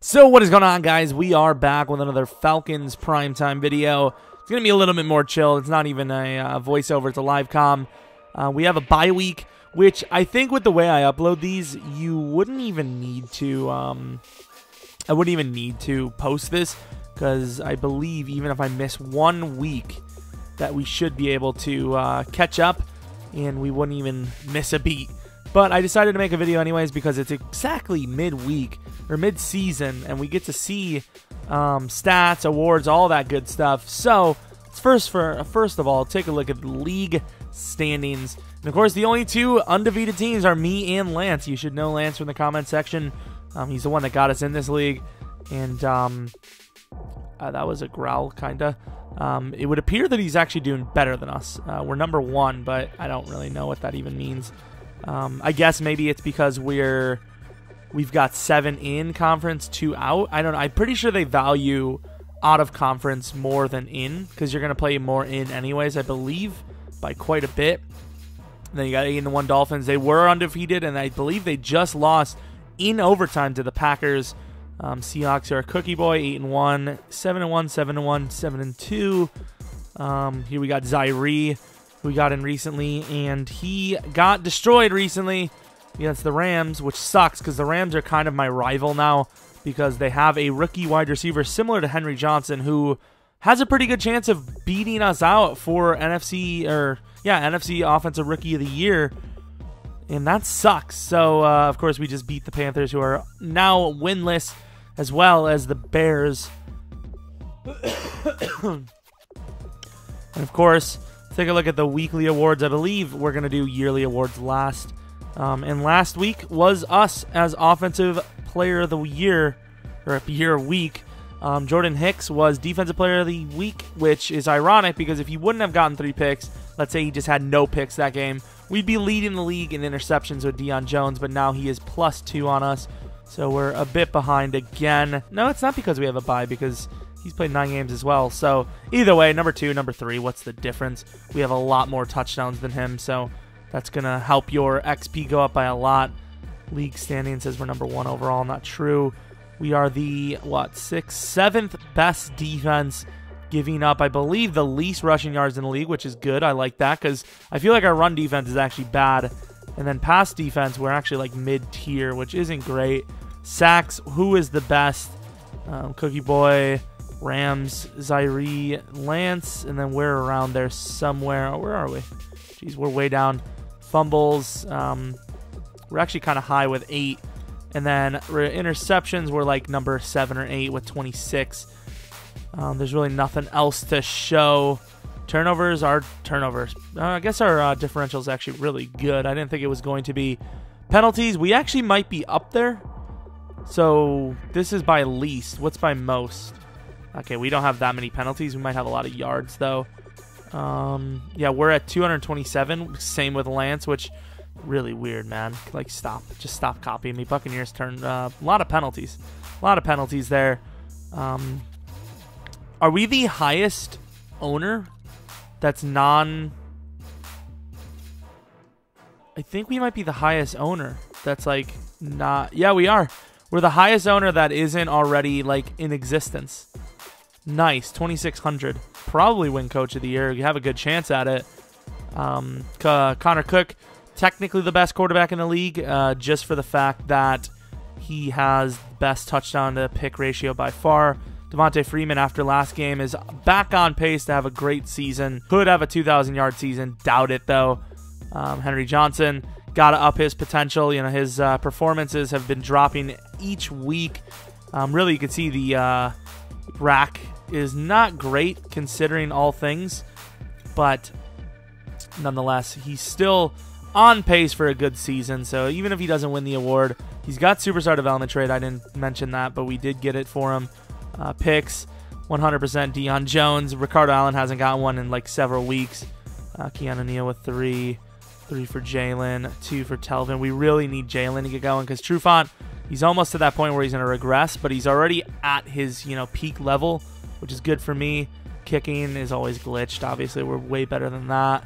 So what is going on, guys? We are back with another Falcons primetime video. It's going to be a little bit more chill. It's not even a voiceover. It's a live comm. We have a bye week, which I think with the way I upload these, you wouldn't even need to, I wouldn't even need to post this, because I believe even if I miss 1 week, that we should be able to catch up, and we wouldn't even miss a beat. But I decided to make a video anyways because it's exactly midweek or mid-season, and we get to see stats, awards, all that good stuff. So first of all, take a look at the league standings. And of course, the only two undefeated teams are me and Lance. You should know Lance from the comment section. He's the one that got us in this league, and that was a growl, kinda. It would appear that he's actually doing better than us. We're number 1, but I don't really know what that even means. I guess maybe it's because we've got 7 in conference, 2 out. I don't know. I'm pretty sure they value out of conference more than in, because you're going to play more in anyways, I believe, by quite a bit. And then you got 8-1 Dolphins. They were undefeated, and I believe they just lost in overtime to the Packers. Seahawks are a cookie boy, 8-1, 7-1, 7-1, 7-2. Here we got Zaire, who we got in recently, and he got destroyed recently against the Rams, which sucks because the Rams are kind of my rival now because they have a rookie wide receiver similar to Henry Johnson who has a pretty good chance of beating us out for NFC Offensive Rookie of the Year, and that sucks. So, of course, we just beat the Panthers, who are now winless, as well as the Bears. And, of course, take a look at the weekly awards. I believe we're going to do yearly awards last. And last week was us as Offensive Player of the Year, or week. Jordan Hicks was Defensive Player of the Week, which is ironic because if he wouldn't have gotten 3 picks, let's say he just had no picks that game, we'd be leading the league in interceptions with Deion Jones, but now he is +2 on us. So we're a bit behind again. No, it's not because we have a bye, because he's played 9 games as well. So either way, number 2, number 3, what's the difference? We have a lot more touchdowns than him, so that's going to help your XP go up by a lot. League standing says we're number 1 overall. Not true. We are the, 7th best defense, giving up, I believe, the least rushing yards in the league, which is good. I like that because I feel like our run defense is actually bad. And then pass defense, we're actually like mid-tier, which isn't great. Sacks, who is the best? Cookie Boy, Rams, Zaire, Lance, and then we're around there somewhere. Oh, where are we? Jeez, we're way down. Fumbles, we're actually kind of high with 8. And then interceptions, we're like number 7 or 8 with 26. There's really nothing else to show. Turnovers are turnovers. I guess our differential is actually really good. I didn't think it was going to be. Penalties, we actually might be up there. So this is by least. What's by most? Okay, we don't have that many penalties. We might have a lot of yards, though. Yeah, we're at 227. Same with Lance, which really weird, man. Like, just stop copying me. Buccaneers turn a lot of penalties. A lot of penalties there. Are we the highest owner that's non... I think we might be the highest owner that's like not... Yeah, we are. We're the highest owner that isn't already like in existence. Nice. 2,600. Probably win Coach of the Year. You have a good chance at it. Connor Cook, technically the best quarterback in the league, just for the fact that he has the best touchdown to pick ratio by far. Devontae Freeman, after last game, is back on pace to have a great season. Could have a 2,000-yard season. Doubt it, though. Henry Johnson, got to up his potential. You know, his performances have been dropping each week. Really, you can see the rack is not great considering all things, but nonetheless, he's still on pace for a good season. So even if he doesn't win the award, he's got Superstar Development Trade. I didn't mention that, but we did get it for him. Picks, 100% Deion Jones. Ricardo Allen hasn't gotten one in like several weeks. Keanu Neal with 3 for Jalen, 2 for Telvin. We really need Jalen to get going because Trufant, he's almost to that point where he's going to regress, but he's already at his peak level, which is good for me. Kicking is always glitched. Obviously, we're way better than that.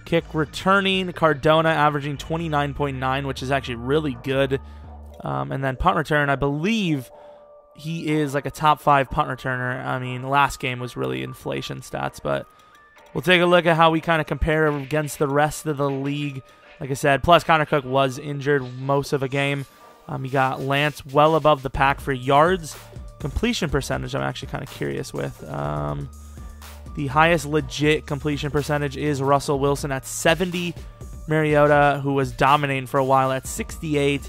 Kick returning, Cardona averaging 29.9, which is actually really good. And then punt return, I believe he is like a top 5 punt returner. I mean, last game was really inflation stats, but we'll take a look at how we kind of compare against the rest of the league. Like I said, plus Connor Cook was injured most of a game. You got Lance well above the pack for yards. Completion percentage, I'm actually kind of curious with. The highest legit completion percentage is Russell Wilson at 70. Mariota, who was dominating for a while, at 68.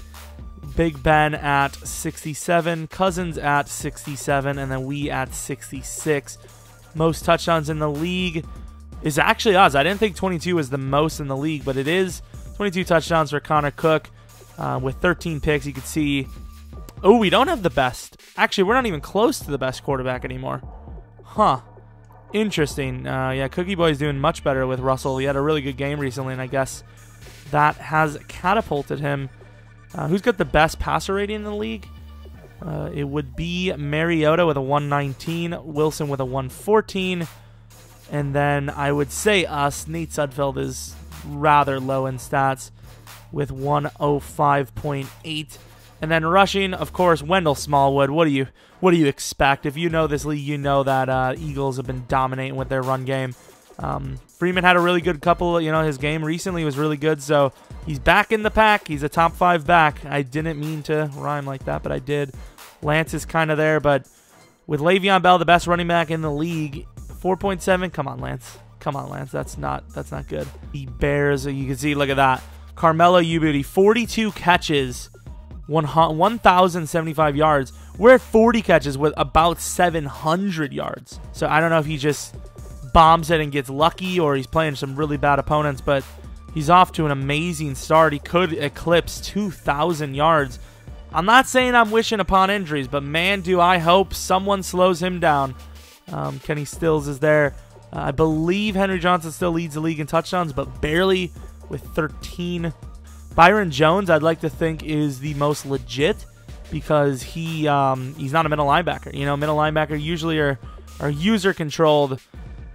Big Ben at 67. Cousins at 67. And then we at 66. Most touchdowns in the league is actually us. I didn't think 22 was the most in the league, but it is. 22 touchdowns for Connor Cook with 13 picks. You can see, oh, we don't have the best. Actually, we're not even close to the best quarterback anymore. Huh. Interesting. Yeah, Cookie Boy's doing much better with Russell. He had a really good game recently, and I guess that has catapulted him. Who's got the best passer rating in the league? It would be Mariota with a 119, Wilson with a 114, and then I would say us. Nate Sudfeld is rather low in stats with 105.8. And then rushing, of course, Wendell Smallwood. What do you expect? If you know this league, you know that Eagles have been dominating with their run game. Freeman had a really good couple. His game recently was really good, so he's back in the pack. He's a top 5 back. I didn't mean to rhyme like that, but I did. Lance is kind of there, but with Le'Veon Bell, the best running back in the league, 4.7. Come on, Lance. Come on, Lance. That's not good. The Bears, you can see, look at that. Carmelo Ubudi, 42 catches. 1,075 yards. We're at 40 catches with about 700 yards. So I don't know if he just bombs it and gets lucky or he's playing some really bad opponents, but he's off to an amazing start. He could eclipse 2,000 yards. I'm not saying I'm wishing upon injuries, but man, do I hope someone slows him down. Kenny Stills is there. I believe Henry Johnson still leads the league in touchdowns, but barely with 13. Byron Jones, I'd like to think, is the most legit because he's not a middle linebacker. Middle linebacker usually are user controlled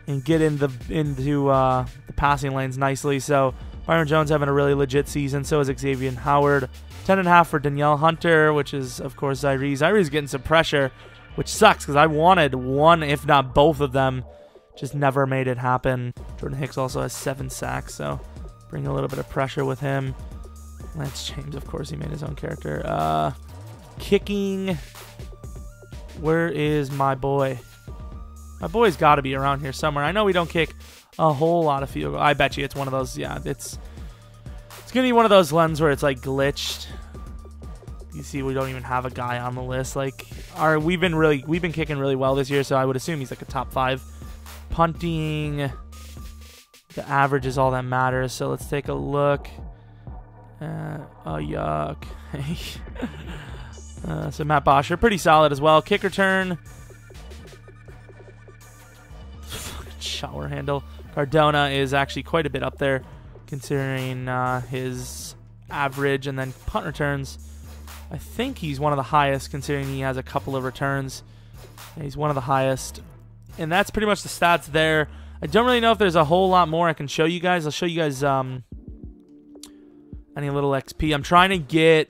and get into the passing lanes nicely. So Byron Jones having a really legit season. So is Xavier Howard. 10.5 for Danielle Hunter, which is of course Zyree. Zyree's getting some pressure, which sucks because I wanted one, if not both of them. Just never made it happen. Jordan Hicks also has 7 sacks, so bring a little bit of pressure with him. Lance James, of course, he made his own character. Kicking. Where is my boy? My boy's got to be around here somewhere. I know we don't kick a whole lot of field goals. I bet you it's one of those. Yeah, it's going to be one of those ones where it's like glitched. You see, we don't even have a guy on the list. Like, we've been kicking really well this year, so I would assume he's like a top 5. Punting. The average is all that matters. So let's take a look. Oh, yuck. So Matt Bosher, pretty solid as well. Kick return. Shower handle. Cardona is actually quite a bit up there considering his average. And then punt returns. I think he's one of the highest considering he has a couple of returns. Yeah, he's one of the highest. And that's pretty much the stats there. I don't really know if there's a whole lot more I can show you guys. I'll show you guys any little XP. I'm trying to get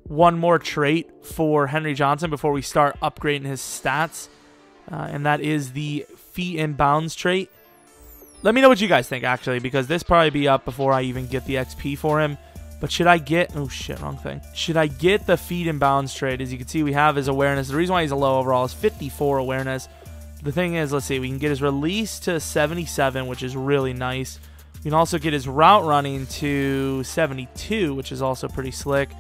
one more trait for Henry Johnson before we start upgrading his stats. And that is the feet in bounds trait. Let me know what you guys think, actually, because this probably be up before I even get the XP for him. But should I get... Oh, shit, wrong thing. Should I get the feet in bounds trait? As you can see, we have his awareness. The reason why he's a low overall is 54 awareness. The thing is, let's see, we can get his release to 77, which is really nice. We can also get his route running to 72, which is also pretty slick.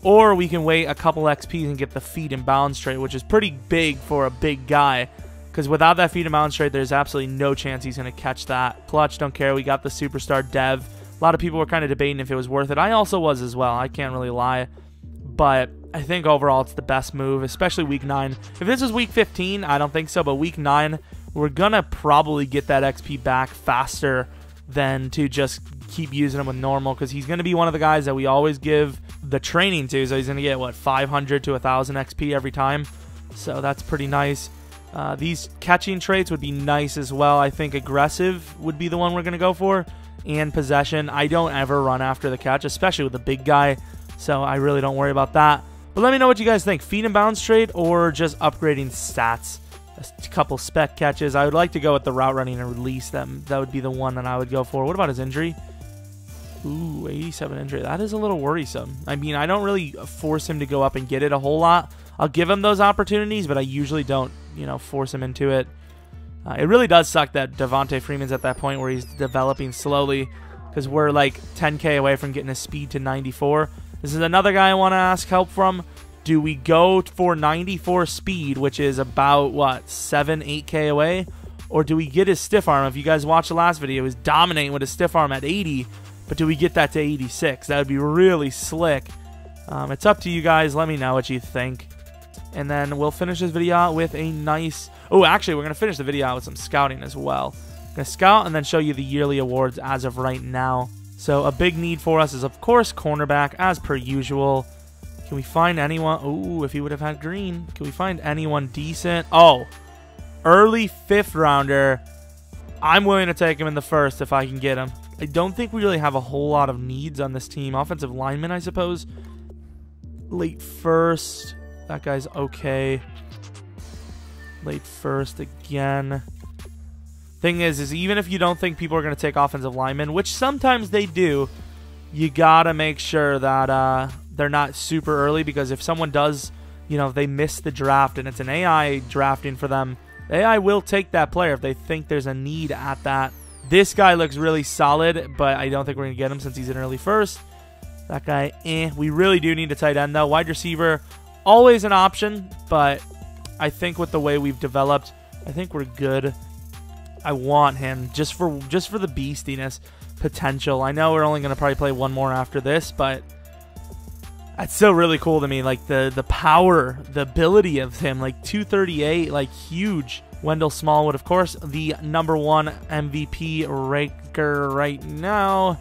Or we can wait a couple XPs and get the feet in bounds trait, which is pretty big for a big guy. Because without that feet in bounds trait, there's absolutely no chance he's going to catch that. Clutch, don't care. We got the superstar dev. A lot of people were kind of debating if it was worth it. I also was as well. I can't really lie. But I think overall it's the best move, especially week 9. If this was week 15, I don't think so. But week 9, we're going to probably get that XP back faster than to just keep using him with normal, because he's going to be one of the guys that we always give the training to. So he's going to get, what, 500 to 1,000 XP every time. So that's pretty nice. These catching traits would be nice as well. I think aggressive would be the one we're going to go for. And possession. I don't ever run after the catch, especially with a big guy. So I really don't worry about that. But let me know what you guys think. Feed and bounce trade or just upgrading stats. A couple spec catches. I would like to go with the route running and release them. That would be the one that I would go for. What about his injury? Ooh, 87 injury. That is a little worrisome. I mean, I don't really force him to go up and get it a whole lot. I'll give him those opportunities, but I usually don't, you know, force him into it. It really does suck that Devontae Freeman's at that point where he's developing slowly, because we're like 10K away from getting his speed to 94. This is another guy I want to ask help from. Do we go for 94 speed, which is about, what, 7, 8K away? Or do we get his stiff arm? If you guys watched the last video, he was dominating with his stiff arm at 80, but do we get that to 86? That would be really slick. It's up to you guys. Let me know what you think. And then we'll finish this video out with a nice... Oh, actually, we're going to finish the video out with some scouting as well. I'm going to scout and then show you the yearly awards as of right now. So a big need for us is, of course, cornerback, as per usual. Can we find anyone... Oh, if he would have had green. Can we find anyone decent? Oh, early 5th rounder. I'm willing to take him in the 1st if I can get him. I don't think we really have a whole lot of needs on this team. Offensive lineman, I suppose. Late 1st. That guy's okay. Late 1st again. Thing is even if you don't think people are going to take offensive linemen, which sometimes they do, you got to make sure that they're not super early, because if someone does, you know, if they miss the draft and it's an AI drafting for them, AI will take that player if they think there's a need at that. This guy looks really solid, but I don't think we're going to get him since he's an early 1st. That guy, We really do need a tight end, though. Wide receiver, always an option, but I think with the way we've developed, I think we're good. I want him just for the beastiness potential. I know we're only going to probably play one more after this, but that's still really cool to me. Like the power, the ability of him, like 238, like huge. Wendell Smallwood, of course, the #1 MVP ranker right now.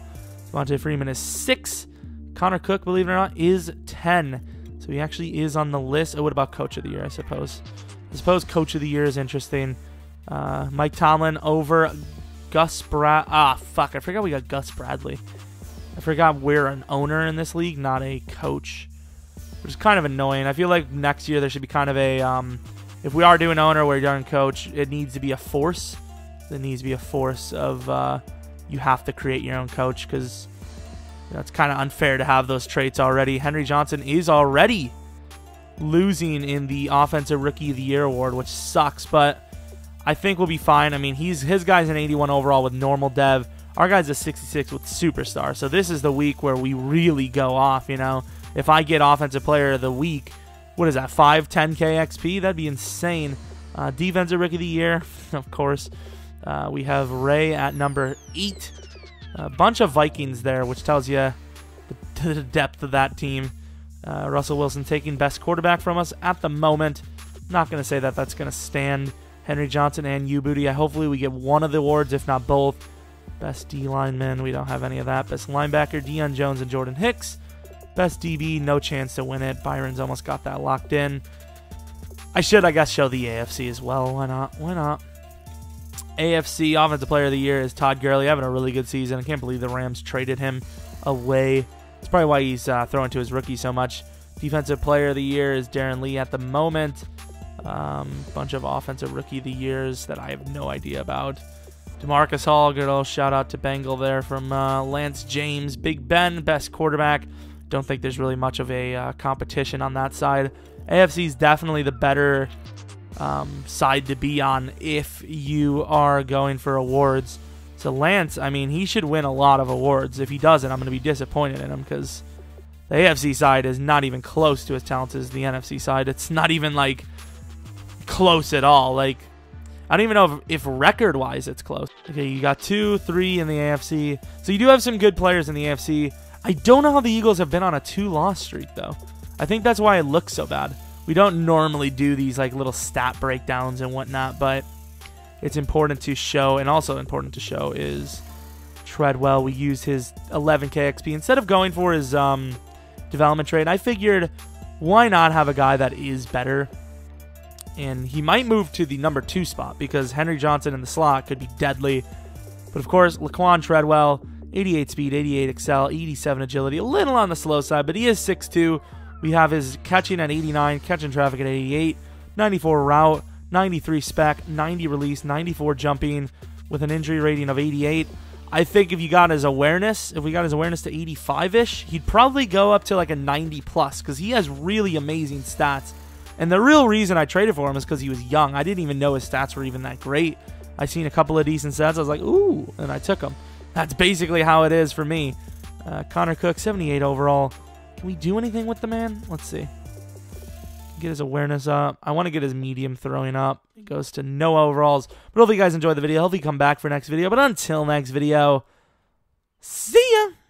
Devontae Freeman is 6. Connor Cook, believe it or not, is 10. So he actually is on the list. Oh, what about Coach of the Year, I suppose? I suppose Coach of the Year is interesting. Mike Tomlin over Gus Brad. Ah, fuck. I forgot we got Gus Bradley. I forgot we're an owner in this league, not a coach, which is kind of annoying. I feel like next year there should be kind of a... if we are doing owner, we're doing coach, it needs to be a force. There needs to be a force of you have to create your own coach, because... It's kind of unfair to have those traits already. Henry Johnson is already losing in the Offensive Rookie of the Year award, which sucks, but I think we'll be fine. I mean, his guy's an 81 overall with normal dev. Our guy's a 66 with superstar. So this is the week where we really go off, you know. If I get Offensive Player of the Week, what is that, 5, 10K XP? That'd be insane. Defensive Rookie of the Year, of course. We have Ray at number 8. A bunch of Vikings there, which tells you the depth of that team. Russell Wilson taking best quarterback from us at the moment. Not going to say that that's going to stand. Henry Johnson and Booty. Hopefully we get one of the awards, if not both. Best D lineman, we don't have any of that. Best linebacker, Deion Jones and Jordan Hicks. Best DB, no chance to win it. Byron's almost got that locked in. I should, I guess, show the AFC as well. Why not? Why not? AFC Offensive Player of the Year is Todd Gurley, having a really good season. I can't believe the Rams traded him away. That's probably why he's throwing to his rookie so much. Defensive Player of the Year is Darren Lee at the moment. Bunch of Offensive Rookie of the Years that I have no idea about. DeMarcus Hall, good old shout out to Bengal there from Lance James. Big Ben, best quarterback. Don't think there's really much of a competition on that side. AFC is definitely the better side to be on if you are going for awards. So Lance, I mean, he should win a lot of awards. If he doesn't, I'm going to be disappointed in him, because the AFC side is not even close to as talented as the NFC side. It's not even like close at all. Like, I don't even know if record-wise it's close. Okay, you got 2, 3 in the AFC. So you do have some good players in the AFC. I don't know how the Eagles have been on a 2-loss streak, though. I think that's why it looks so bad. We don't normally do these like little stat breakdowns and whatnot, but it's important to show, and also important to show is Treadwell. We use his 11K XP. Instead of going for his development trade, I figured why not have a guy that is better? And he might move to the number 2 spot, because Henry Johnson in the slot could be deadly. But of course, Laquan Treadwell, 88 speed, 88 excel, 87 agility, a little on the slow side, but he is 6'2", We have his catching at 89, catching traffic at 88, 94 route, 93 spec, 90 release, 94 jumping with an injury rating of 88. I think if you got his awareness, if we got his awareness to 85-ish, he'd probably go up to like a 90 plus because he has really amazing stats. And the real reason I traded for him is because he was young. I didn't even know his stats were even that great. I seen a couple of decent stats. I was like, ooh, and I took him. That's basically how it is for me. Connor Cook, 78 overall. Can we do anything with the man? Let's see. Get his awareness up. I want to get his medium throwing up. It goes to no overalls. But hopefully you guys enjoyed the video. Hopefully you come back for next video. But until next video, see ya!